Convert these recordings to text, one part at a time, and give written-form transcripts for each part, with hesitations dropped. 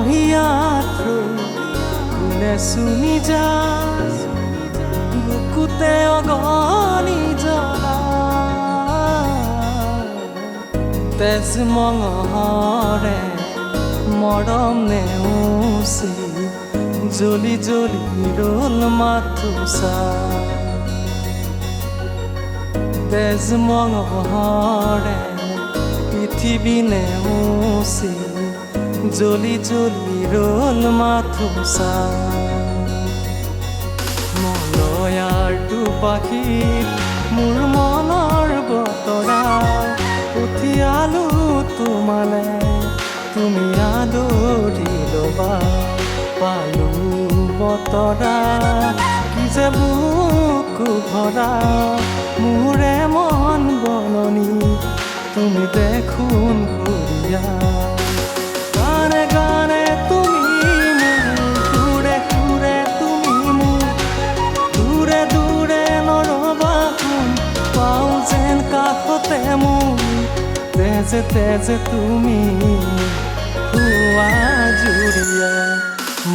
হিয়াথ্ৰু কোনে চুনি যাচ বুকুতে অগনি জ্বলা তেজ মঙহৰে মৰম নেউচি জ্বলি জ্বলি ৰল মাথোচা তেজ মঙহৰে পৃথিৱী নেউচি জ্বলি জ্বলি ৰল মাথোচা মলয়াৰটো পাখিত মোৰ মনৰ বতৰা পঠিয়ালো তোমালে তুমি আদৰি ল'বা পালো বতৰা কি যে বুকু ভৰা মোৰে মন বননি তুমি দেখোন ঘূৰিয়া গানে গানে তুমি দূৰে দূৰে তুমি দূৰে দূৰে নৰবা কোন পাওঁ যেন কাষতে মোৰ তেজে তেজে তুমি হোৱা জুৰিয়া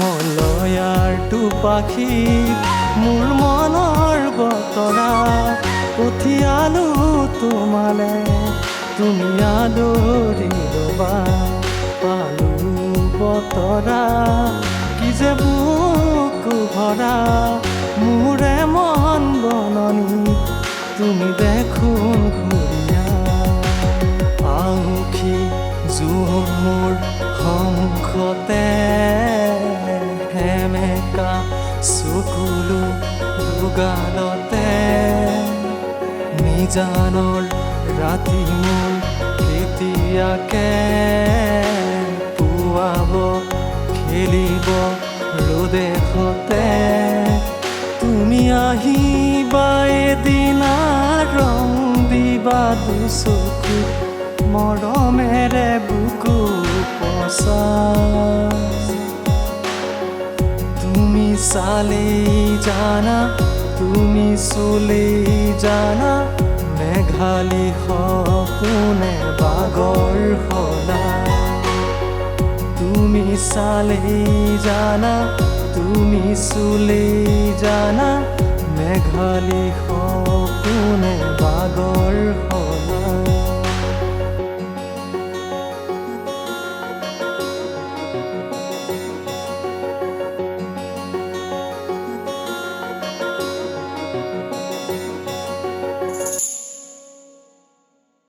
মলয়াৰটো পাখিত মোৰ মনৰ বতৰা পঠিয়ালো তোমালে তুমি আদৰি ল'বা পালো বতৰা কি যে বুকু ভৰা মোৰে মন বননি তুমি দেখোন ঘূৰিয়া আউখি জোন মোৰ সন্মুখতে হেমেকা চকুলো দুগালতে নিজানৰ ৰাতি মোৰ কেতিয়াকে পুৱাব খেলিব ৰদেশতে তুমি আহিবা এদিনা ৰং দিবা দুচকু মৰমেৰে বুকু পচা তুমি চালেই জানা তুমি চুলেই জানা মেঘালী সপোনে বাগৰ হলা তুমি চালেই জানা তুমি চুলেই জানা মেঘালী সপোনে বাগৰ হলা